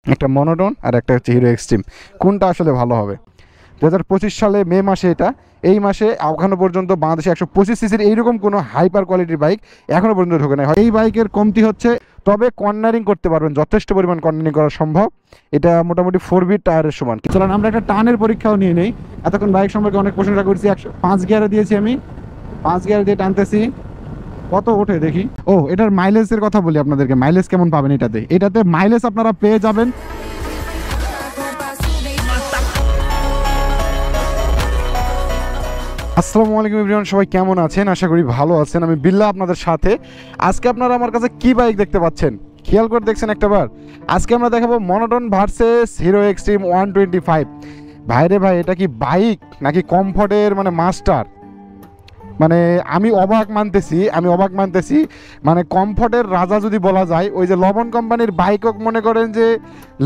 একটা মনোটন আর একটা হচ্ছে হিরো এক্সট্রিম, কোনটা আসলে ভালো হবে? 2025 সালে মে মাসে এটা, এই মাসে এখনো পর্যন্ত বাংলাদেশে 125 সিসির এইরকম কোনো হাইপার কোয়ালিটির বাইক এখনো পর্যন্ত ঢোকে নাই। এই বাইকের কমতি হচ্ছে, তবে কর্নারিং করতে পারবেন, যথেষ্ট পরিমাণ কর্নারিং করা সম্ভব। এটা মোটামুটি 4 বিট টায়ারের সমান। চলুন আমরা একটা টানের পরীক্ষাও নিয়ে নেই। এতক্ষণ বাইক সম্পর্কে অনেক প্রশংসা করছি, 5 গিয়ারে দিয়েছি আমি, 5 গিয়ার দিয়ে টানতেছি, কত ওঠে দেখি। ও, এটার মাইলেজের কথা বলি আপনাদেরকে, মাইলেজ কেমন পাবেন এটাতে মাইলেজ আপনারা পেয়ে যাবেন। আসসালামু আলাইকুম এভরিওয়ান, সবাই কেমন আছেন? আশা করি ভালো আছেন। আমি বিল্লাহ আপনাদের সাথে। আজকে আপনারা আমার কাছে কি বাইক দেখতে পাচ্ছেন, খেয়াল করে দেখছেন একটাবার? আজকে আমরা দেখাবো মনোটন ভার্সেস হিরো এক্সট্রিম 125। ভাইরে ভাই, এটা কি বাইক নাকি কমফর্টের মানে মাস্টার? মানে আমি অবাক মানতেছি। মানে কমফর্টের রাজা যদি বলা যায়, ওই যে লবণ কোম্পানির বাইকও মনে করেন যে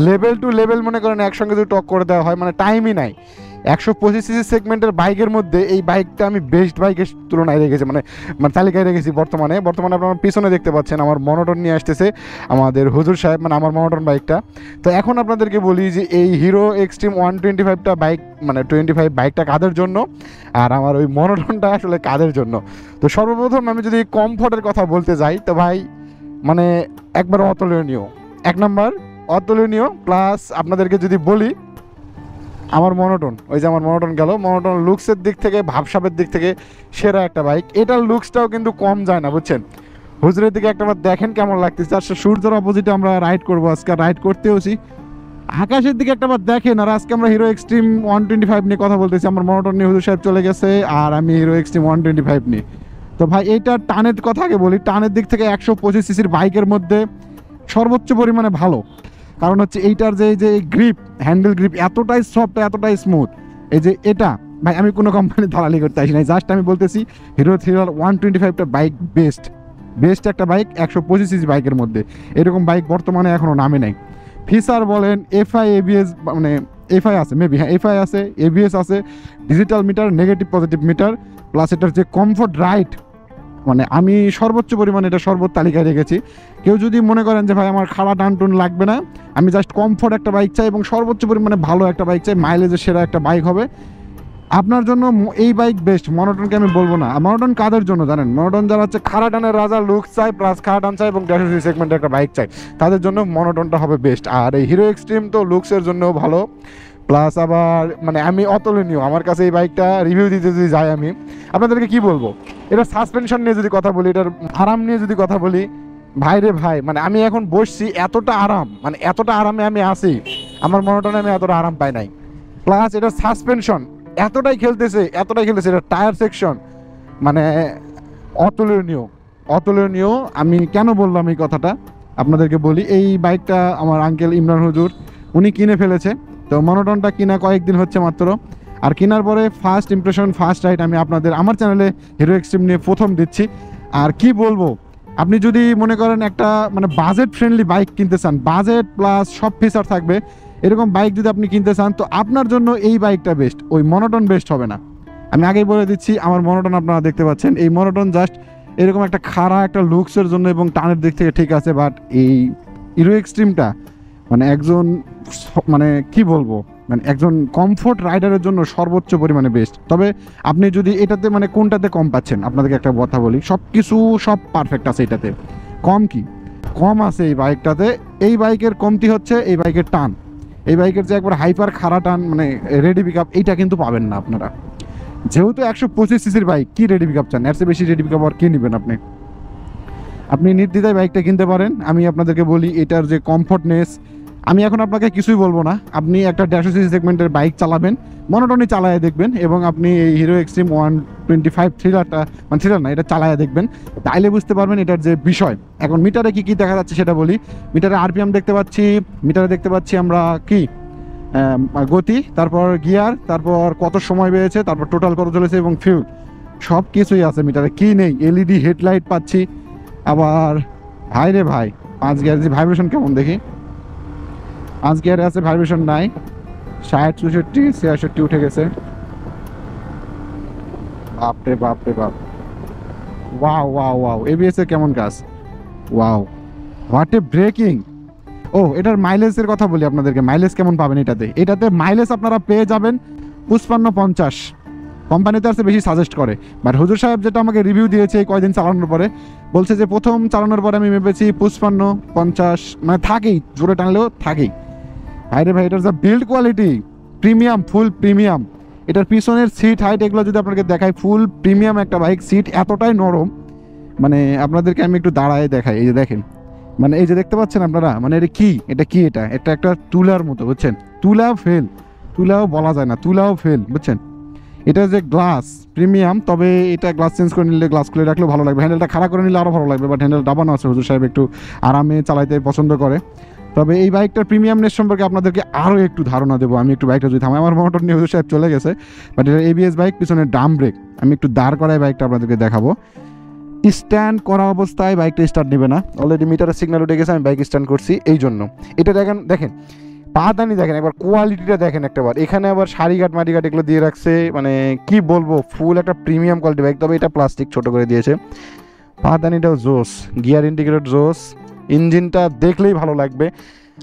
লেভেল টু লেভেল মনে করেন একসঙ্গে যদি টক করে দেওয়া হয়, মানে টাইমই নাই। 125 সিসি সেগমেন্টের বাইকের মধ্যে এই বাইকটা আমি বেস্ট বাইকের তুলনায় রেখেছি, মানে তালিকায় রেখেছি। বর্তমানে আপনারা পিছনে দেখতে পাচ্ছেন আমার মনোটন নিয়ে আসতেছে আমাদের হুজুর সাহেব, মানে আমার মনোটন বাইকটা। তো এখন আপনাদেরকে বলি যে এই হিরো এক্সট্রিম 125টা বাইক, মানে 25 বাইকটা কাদের জন্য, আর আমার ওই মনোটনটা আসলে কাদের জন্য। তো সর্বপ্রথম আমি যদি কমফর্টের কথা বলতে যাই, তো ভাই মানে একবার অতুলনীয়, এক নাম্বার অতুলনীয়। প্লাস আপনাদেরকে যদি বলি আমার মনোটন, ওই যে আমার মনোটন গেল, মনোটন লুকসের দিক থেকে, ভাবসাবের দিক থেকে সেরা একটা বাইক। এটার লুকসটাও কিন্তু কম যায় না, বুঝছেন? হুজুরের দিকে একটাবার দেখেন কেমন লাগতেছে। আর সূর্যের অপোজিটে আমরা রাইড করবো আজকে, রাইড করতেওছি। আকাশের দিকে একটাবার দেখেন। আর আজকে আমরা হিরো এক্সট্রিম 125 নিয়ে কথা বলতেছি। আমার মনোটন নিয়ে হুজুর সাহেব চলে গেছে, আর আমি হিরো এক্সট্রিম 125 নিয়ে। তো ভাই এইটার টানের কথা আগে বলি। টানের দিক থেকে 125 সিসির বাইকের মধ্যে সর্বোচ্চ পরিমাণে ভালো। কারণ হচ্ছে এইটার যে গ্রিপ, হ্যান্ডেল গ্রিপ এতটাই সফট, এতটাই স্মুথ। এই যে এটা ভাই, আমি কোনো কোম্পানির দালালি করতে আসি নাই, জাস্ট আমি বলতেছি হিরো থ্রিলার 125টা বাইক বেস্ট একটা বাইক 125 সিসি বাইকের মধ্যে। এরকম বাইক বর্তমানে এখনও নামে নাই। ফিচার বলেন, এফআই এবিএস, মানে এফআই আছে মেবি, হ্যাঁ এফআই আছে, এবিএস আছে, digital meter, negative positive meter, plus এটার যে কমফোর্ট রাইড, মানে আমি সর্বোচ্চ পরিমাণে এটা তালিকায় রেখেছি। কেউ যদি মনে করেন যে ভাই আমার খাড়া টানটুন লাগবে না, আমি জাস্ট কমফোর্ট একটা বাইক চাই এবং সর্বোচ্চ পরিমাণে ভালো একটা বাইক চাই, মাইলেজের সেরা একটা বাইক হবে, আপনার জন্য এই বাইক বেস্ট। মনোটনকে আমি বলবো না। মনোটন কাদের জন্য জানেন? মনোটন যারা হচ্ছে খাড়া টানের রাজা, লুক চাই, প্লাস খাড়া টান চাই এবং 150 সেগমেন্টের একটা বাইক চাই, তাদের জন্য মনোটনটা হবে বেস্ট। আর এই হিরো এক্সট্রিম তো লুকসের জন্যও ভালো, প্লাস আবার মানে আমি অতুলনীয়। আমার কাছে এই বাইকটা রিভিউ দিতে যদি যাই, আমি আপনাদেরকে কি বলবো, এটা সাসপেনশন নিয়ে যদি কথা বলি, এটার আরাম নিয়ে যদি কথা বলি, ভাই রে ভাই, মানে আমি এখন বসছি এতটা আরাম, মানে এতটা আরামে আমি আছি, আমার মনোটনে আমি এতটা আরাম পাই নাই। প্লাস এটার সাসপেনশন এতটাই খেলতেছে, এটা টায়ার সেকশন মানে অতুলনীয়। আমি কেন বললাম এই কথাটা আপনাদেরকে বলি। এই বাইকটা আমার আঙ্কেল ইমরান হুজুর উনি কিনে ফেলেছে। তো মনোটনটা কিনা কয়েকদিন হচ্ছে মাত্র, আর কেনার পরে ফার্স্ট ইমপ্রেশন, ফার্স্ট রাইড আমি আপনাদের আমার চ্যানেলে হিরো এক্সট্রিম নিয়ে প্রথম দিচ্ছি। আর কি বলবো, আপনি যদি মনে করেন একটা মানে বাজেট ফ্রেন্ডলি বাইক কিনতে চান, বাজেট প্লাস সব ফিচার থাকবে এরকম বাইক যদি আপনি কিনতে চান, তো আপনার জন্য এই বাইকটা বেস্ট, ওই মনোটন বেস্ট হবে না। আমি আগেই বলে দিচ্ছি, আমার মনোটন আপনারা দেখতে পাচ্ছেন, এই মনোটন জাস্ট এরকম একটা খাড়া একটা লুকসের জন্য এবং টানের দিক থেকে ঠিক আছে, বাট এই হিরো এক্সট্রিমটা মানে একজন মানে কি বলবো, মানে একজন কমফোর্ট রাইডারের জন্য সর্বোচ্চ পরিমাণে বেস্ট। তবে আপনি যদি এটাতে মানে কোনটাতে কম পাচ্ছেন, আপনাদেরকে একটা কথা বলি, সব পারফেক্ট আছে এটাতে। কম আছে এই বাইকটাতে। এই বাইকের কমতি হচ্ছে এই বাইকের টান। এই বাইকের যে একবার হাইপার খাড়া টান, মানে রেডি পিক আপ, এইটা কিন্তু পাবেন না আপনারা। যেহেতু 125 সিসির বাইক, কি রেডি পিক আপ চান? এর চেয়ে বেশি রেডি পিক আপ আর কে নেবেন? আপনি নির্দ্বিধায় বাইকটা কিনতে পারেন। আমি আপনাদেরকে বলি এটার যে কমফোর্টনেস, আমি এখন আপনাকে কিছুই বলবো না। আপনি একটা 150 সিসি সেগমেন্টের বাইক চালাবেন, মনোটনি চালায় দেখবেন, এবং আপনি এই হিরো এক্সট্রিম 125 থ্রিলারটা, মানে থ্রিলার না, এটা চালায় দেখবেন, তাইলে বুঝতে পারবেন এটার যে বিষয়। এখন মিটারে কি দেখা যাচ্ছে সেটা বলি। মিটারে আরপিএম দেখতে পাচ্ছি, মিটারে দেখতে পাচ্ছি আমরা কি গতি, তারপর গিয়ার, তারপর কত সময় পেয়েছে, তারপর টোটাল কত চলেছে এবং ফিউল, সব কিছুই আছে মিটারে। কি নেই? এলইডি হেডলাইট পাচ্ছি। আবার ভাই রে ভাই, 5 গিয়ার যে ভাইব্রেশন কেমন দেখি, 5 গিয়ারে আছে, ভাইব্রেশন নাই। 60, 64, 66 উঠে গেছে। বাপরে বাপ। ওয়াও, এবিএস এর কেমন কাজ, ওয়াও, হোয়াট এ ব্রেকিং। ও এটার মাইলেজের কথা বলি আপনাদেরকে, মাইলেজ কেমন পাবেন এটাতে মাইলেজ আপনারা পেয়ে যাবেন 55-50। কোম্পানিতে আসতে বেশি সাজেস্ট করে, বাট হুজুর সাহেব যেটা আমাকে রিভিউ দিয়েছে এই কয়দিন চালানোর পরে, বলছে যে প্রথম চালানোর পরে আমি মেপেছি 55-50, মানে থাকেই, জোরে টানলেও থাকেই। আরে ভাই এটার যা বিল্ড কোয়ালিটি, প্রিমিয়াম, ফুল প্রিমিয়াম। এটার পিছনের সিট হাইট এগুলো যদি আপনাকে দেখায়, ফুল প্রিমিয়াম একটা বাইক। সিট এতটাই নরম, মানে আপনাদেরকে আমি একটু দাঁড়ায় দেখাই। এই যে দেখেন, মানে এই যে দেখতে পাচ্ছেন আপনারা, মানে এটা কি এটা একটা তুলার মতো, বুঝছেন? তুলাও বলা যায় না, তুলাও ফেল, বুঝছেন? এটা যে গ্লাস প্রিমিয়াম, তবে এটা গ্লাস চেঞ্জ করে নিলে, গ্লাস খুলে রাখলেও ভালো লাগবে। হ্যান্ডেলটা খাড়া করে নিলে আরও ভালো লাগবে, বাট হ্যান্ডেল দাবানো আছে, হুজুর সাহেব একটু আরামে চালাইতে পছন্দ করে। তবে এই বাইকটার প্রিমিয়ামনেস সম্পর্কে আপনাদেরকে আরও একটু ধারণা দেবো। আমি একটু বাইকটা যদি থামাই, আমার মোটর নিয়ে হুজুর সাহেব চলে গেছে, বাট এটা এবিএস বাইক, পিছনে ডাম ব্রেক। আমি একটু দাঁড় করায় বাইকটা আপনাদেরকে দেখাবো। স্ট্যান্ড করা অবস্থায় বাইকটা স্টার্ট নেবে না, অলরেডি মিটারের সিগন্যাল উঠে গেছে, আমি বাইক স্ট্যান্ড করছি এই জন্য। এটা দেখেন পাদানি দেখেন একবার, কোয়ালিটিটা দেখেন একটাবার। এখানে আবার সারিঘাট মাটিঘাট এগুলো দিয়ে রাখছে, মানে কি বলবো, ফুল একটা প্রিমিয়াম কোয়ালিটি বাইক। তবে এটা প্লাস্টিক ছোট করে দিয়েছে। পাদানিটাও জোস, গিয়ার ইন্ডিকেটর জোস, ইঞ্জিনটা দেখলেই ভালো লাগবে।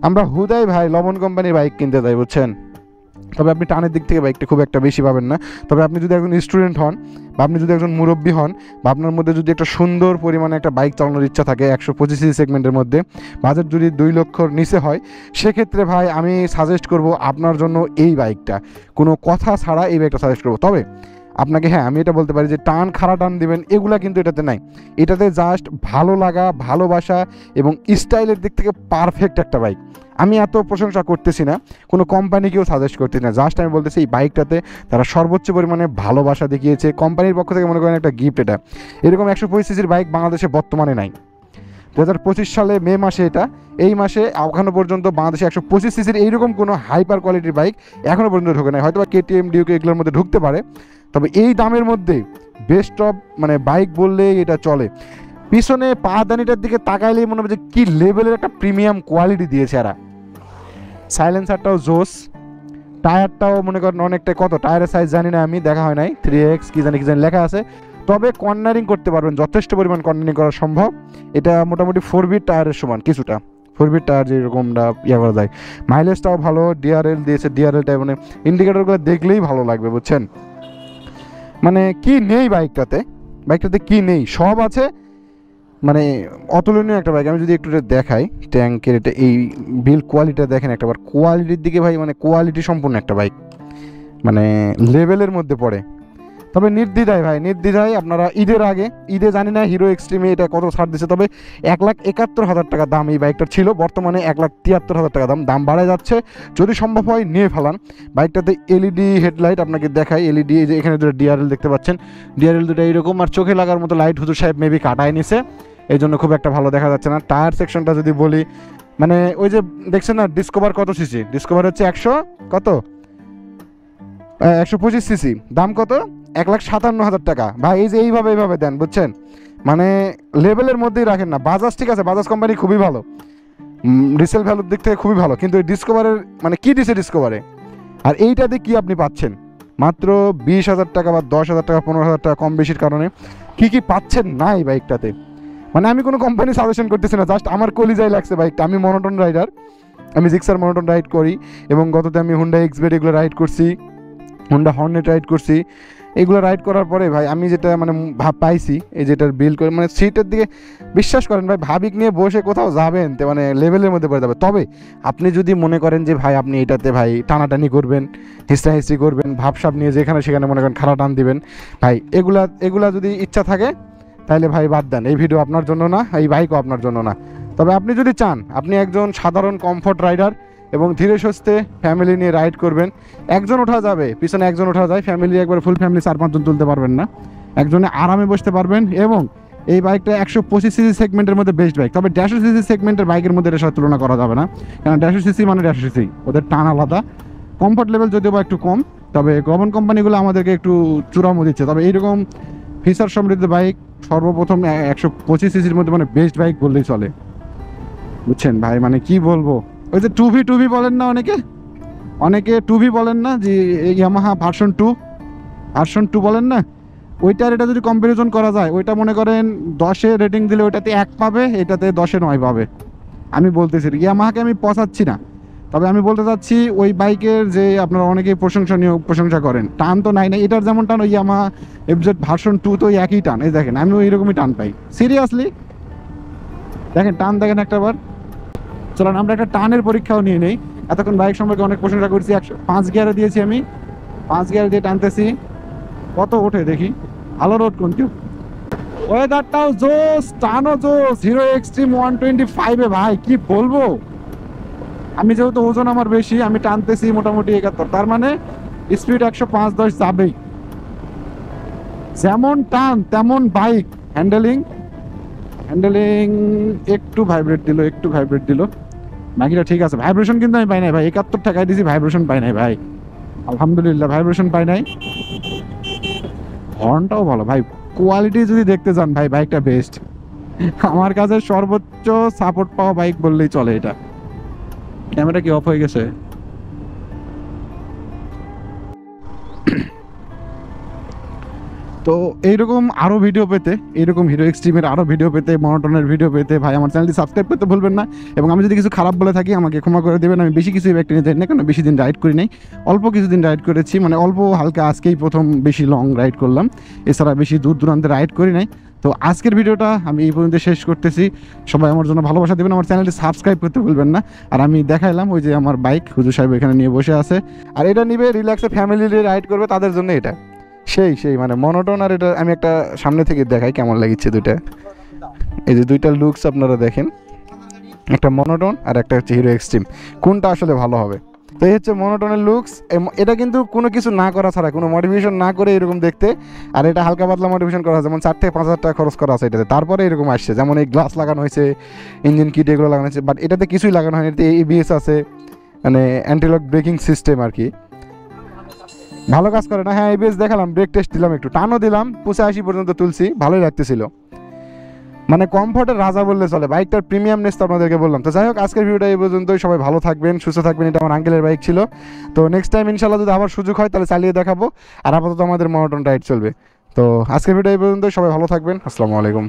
আমরা হুদাই ভাই লবণ কোম্পানির বাইক কিনতে যাই, বুঝছেন? তবে আপনি টানের দিক থেকে বাইকটা খুব একটা বেশি পাবেন না। তবে আপনি যদি একজন স্টুডেন্ট হন, বা আপনি যদি একজন মুরব্বী হন, বা আপনার মধ্যে যদি একটা সুন্দর পরিমাণে একটা বাইক চালানোর ইচ্ছা থাকে 125 সিসি সেগমেন্টের মধ্যে, বাজেট যদি 2 লক্ষর নিচে হয়, সেক্ষেত্রে ভাই আমি সাজেস্ট করব আপনার জন্য এই বাইকটা। কোনো কথা ছাড়া এই বাইকটা সাজেস্ট করবো। তবে আপনাকে হ্যাঁ আমি এটা বলতে পারি যে খাড়া টান দিবেন এগুলা কিন্তু এটাতে নাই। এটাতে জাস্ট ভালো লাগা, ভালোবাসা এবং স্টাইলের দিক থেকে পারফেক্ট একটা বাইক। আমি এত প্রশংসা করতেছি না, কোনো কোম্পানিকেও সাজেস্ট করতেছি না, জাস্ট আমি বলতেছি এই বাইকটাতে তারা সর্বোচ্চ পরিমাণে ভালোবাসা দেখিয়েছে। কোম্পানির পক্ষ থেকে মনে করেন একটা গিফট এটা। এরকম 125 সিসির বাইক বাংলাদেশে বর্তমানে নাই। 2025 সালে মে মাসে, এই মাসে এখনও পর্যন্ত বাংলাদেশে 125 সিসির এইরকম কোনো হাইপার কোয়ালিটির বাইক এখনও পর্যন্ত ঢোকে নাই। হয়তো বা কেটিএম, ডিউকে এগুলোর মধ্যে ঢুকতে পারে, তবে এই দামের মধ্যে বেস্ট অফ মানে বাইক বললেই এটা চলে। পিছনে পাদানিটার দিকে তাকাইলেই মনে হবে যে কী লেভেলের একটা প্রিমিয়াম কোয়ালিটি দিয়েছে এরা। সাইলেন্সারটাও জোস, টায়ারটাও মনে করেন অনেকটা, কত টায়ারের সাইজ জানি না, আমি দেখা হয় নাই, 3X কি জানি লেখা আছে। তবে কর্নারিং করতে পারবেন, যথেষ্ট পরিমাণ কর্নারিং করা সম্ভব। এটা মোটামুটি 4 বিট টায়ারের সমান, কিছুটা 4 বিট টায়ার যেরকমটা করা যায়। মাইলেজটাও ভালো, ডিআরএল দিয়েছে, ডিআরএলটা মানে ইন্ডিকেটরগুলো দেখলেই ভালো লাগবে, বুঝছেন? মানে কি নেই বাইকটাতে কি নেই, সব আছে। মানে অতুলনীয় একটা বাইক। আমি যদি একটু দেখাই ট্যাঙ্কের, এটা এই বিল্ড কোয়ালিটিটা দেখেন একটাবার, কোয়ালিটির দিকে ভাই, মানে কোয়ালিটি সম্পূর্ণ একটা বাইক, মানে লেভেলের মধ্যে পড়ে। তবে নির্দ্বিধায় আপনারা ঈদে জানি না হিরো এক্সট্রিমে এটা কত ছাড় দিচ্ছে, তবে 1,71,000 টাকা দাম এই বাইকটার ছিল, বর্তমানে 1,73,000 টাকা দাম বাড়ায় যাচ্ছে। যদি সম্ভব হয় নিয়ে ফেলান। বাইকটাতে এলইডি হেডলাইট আপনাকে দেখাই, এলইডি, এই যে এখানে দুটো ডিআরএল দেখতে পাচ্ছেন, ডিআরএল দুটো এইরকম, আর চোখে লাগার মতো লাইট হুজুর সাহেব মেবি কাটায় নিছে, এই জন্য খুব একটা ভালো দেখা যাচ্ছে না। টায়ার সেকশনটা যদি বলি, মানে ওই যে দেখছেন না ডিসকভার কত সিসি, ডিসকভার হচ্ছে 125 সিসি, দাম কত? 1,57,000 টাকা। ভাই এই যে এইভাবে দেন, বুঝছেন? মানে লেভেলের মধ্যেই রাখেন না। বাজাজ ঠিক আছে, বাজাজ কোম্পানি খুবই ভালো, রিসেল ভ্যালুর দিক থেকে খুবই ভালো, কিন্তু এই ডিসকভারের মানে কি দিছে ডিসকভারে, আর এইটাতে কি আপনি পাচ্ছেন? মাত্র 20,000 টাকা বা 10,000 টাকা, 15,000 টাকা কম বেশির কারণে কি পাচ্ছেন না এই বাইকটাতে। মানে আমি কোনো কোম্পানি সাজেশন করতেছি না, জাস্ট আমার কলিজায় লাগছে বাইকটা। আমি মনোটন রাইডার, আমি জিক্সার মনোটন রাইড করি, এবং গততে আমি হুন্ডা এক্সবেড এগুলো রাইড করছি, হুন্ডা হর্নেট রাইড করছি। এগুলো রাইড করার পরে ভাই আমি যেটা মানে পাইছি, এই যেটার বিল করে, মানে সিটের দিকে বিশ্বাস করেন ভাই, ভাবিক নিয়ে বসে কোথাও যাবেন তো মানে লেভেলের মধ্যে পড়ে যাবে। তবে আপনি যদি মনে করেন যে ভাই আপনি এটাতে ভাই টানাটানি করবেন, হিস্ট্রি করবেন, ভাবসাব নিয়ে যেখানে সেখানে মনে করেন খাড়া টান দিবেন, ভাই এগুলা যদি ইচ্ছা থাকে তাহলে ভাই বাদ দেন, এই ভিডিও আপনার জন্য না, এই বাইকও আপনার জন্য না। তবে আপনি যদি চান, আপনি একজন সাধারণ কমফোর্ট রাইডার এবং ধীরে সুস্থে ফ্যামিলি নিয়ে রাইড করবেন, একজন ওঠা যাবে, পিছনে একজন ওঠা যায়, ফ্যামিলি একবার ফুল ফ্যামিলি 4-5 জন তুলতে পারবেন না, একজনে আরামে বসতে পারবেন। এবং এই বাইকটা 125 সিসি সেগমেন্টের মধ্যে বেস্ট বাইক। তবে 150 সিসি সেগমেন্টের বাইকের মধ্যে এর সাথে তুলনা করা যাবে না, কারণ 150 সিসি মানে 150 সিসি, ওদের টান আলাদা, কমফোর্ট লেভেল যদিও বা একটু কম। তবে গভর্ন কোম্পানিগুলো আমাদেরকে একটু চূড়ামো দিচ্ছে। তবে এইরকম ফিচার সমৃদ্ধ বাইক সর্বপ্রথম 125 সিসির মধ্যে মানে বেস্ট বাইক বললেই চলে, বুঝছেন ভাই? মানে কি বলবো, ওই যে টুভি বলেন না, অনেকে টুভি বলেন না, যে ইয়ামাহা ভার্সন 2 বলেন না, ওইটার এটা যদি কম্পারিজন করা যায়, ওইটা মনে করেন 10-এ রেটিং দিলে ওইটাতে 1 পাবে, এটাতে 10-এ 9 পাবে। আমি বলতেছি ইয়ামাহাকে আমি পচাচ্ছি না, তবে আমি বলতে চাচ্ছি ওই বাইকের যে আপনারা অনেকেই প্রশংসা করেন, টান তো নাই না এটার যেমন টান, ওই ইয়ামাহা এফজেড ভার্সন 2 তো একই টান। এই দেখেন আমিও এরকমই টান পাই, সিরিয়াসলি দেখেন টান দেখেন একটা বার। চলেন আমরা একটা টানের পরীক্ষাও নিয়ে নেই। এতক্ষণ বাইক সম্পর্কে অনেক প্রশংসা করছি, 105 গিয়ারে দিয়েছি আমি, 5 গিয়ার দিয়ে টানতেছি, কত ওঠে দেখি। ভালো রোড কিন্তু, ওয়েদারটাও জোস, টানও জোস, হিরো এক্সট্রিম 125 এ ভাই কি বলবো। আমি যেহেতু ওজন আমার বেশি, আমি টানতেছি মোটামুটি 71, তার মানে স্পিড 105-10 যাবেই। যেমন টান তেমন বাইক, হ্যান্ডেলিং একটু ভাইব্রেট দিল, বাকিটা ঠিক আছে। ভাইব্রেশন কিন্তু আমি পাই নাই ভাই, 71 টাকায় দিয়েছি, ভাইব্রেশন পাই নাই ভাই, আলহামদুলিল্লাহ ভাইব্রেশন পাই নাই। হর্নটাও ভালো ভাই, কোয়ালিটি যদি দেখতে চান ভাই বাইকটা বেস্ট, আমার কাছে সর্বোচ্চ সাপোর্ট পাওয়া বাইক বললেই চলে এটা। ক্যামেরা কি অফ হয়ে গেছে? তো এইরকম আরও ভিডিও পেতে, এইরকম হিরো এক্সট্রিমের আরও ভিডিও পেতে, মনোটনের ভিডিও পেতে ভাই আমার চ্যানেলটি সাবস্ক্রাইব করতে ভুলবেন না। এবং আমি যদি কিছু খারাপ বলে থাকি আমাকে ক্ষমা করে দেবেন, আমি বেশি কিছু ব্যাগটা নিয়ে যাই না, কারণ বেশি দিন রাইড করি নাই, অল্প কিছুদিন রাইড করেছি, মানে অল্প হালকা, আজকেই প্রথম বেশি লং রাইড করলাম, এছাড়া বেশি দূর দূরান্তে রাইড করি নাই। তো আজকের ভিডিওটা আমি এই পর্যন্ত শেষ করতেছি। সবাই আমার জন্য ভালোবাসা দেবেন, আমার চ্যানেলটি সাবস্ক্রাইব করতে ভুলবেন না। আর আমি দেখাইলাম ওই যে আমার বাইক, হুজুর সাহেব এখানে নিয়ে বসে আছে, আর এটা নিবে রিল্যাক্সে ফ্যামিলি রাইড করবে তাদের জন্য এটা সেই মানে মনোটন। আর এটা আমি একটা সামনে থেকে দেখাই কেমন লাগিচ্ছে দুইটা, এই যে দুইটা লুকস আপনারা দেখেন, একটা মনোটন আর একটা হচ্ছে হিরো এক্সট্রিম, কোনটা আসলে ভালো হবে। তো এই হচ্ছে মনোটনের লুকস, এটা কিন্তু কোনো কিছু না করা ছাড়া, কোনো মডিফিকেশন না করে এরকম দেখতে। আর এটা হালকা পাতলা মডিফিকেশন করা আছে, যেমন 4 থেকে 5,000 টাকা খরচ করা আছে এটাতে, তারপরে এরকম আসছে। যেমন এই গ্লাস লাগানো হয়েছে, ইঞ্জিন কিট এগুলো লাগানো হয়েছে, বাট এটাতে কিছুই লাগানো হয়নি। এটাতে এবিএস আছে, মানে অ্যান্টিলক ব্রেকিং সিস্টেম আর কি, ভালো কাজ করে না। হ্যাঁ এবিএস দেখালাম, ব্রেক টেস্ট দিলাম, একটু টানও দিলাম, 85 পর্যন্ত তুলছি, ভালোই লাগতেছিল, মানে কমফর্টের রাজা বললে চলে। বাইকটার প্রিমিয়ামনেস তো আপনাদেরকে বললাম। তো যাই হোক আজকের ভিডিওটা এই পর্যন্তই, সবাই ভালো থাকবেন, সুস্থ থাকবেন। এটা আমার আঙ্কেলের বাইক ছিল, তো নেক্সট টাইম ইনশাল্লাহ যদি আবার সুযোগ হয় তাহলে চালিয়ে দেখাবো। আর আপাতত আমাদের মনোটন রাইড চলবে। তো আজকের ভিডিও এই পর্যন্তই, সবাই ভালো থাকবেন, আসসালামু আলাইকুম।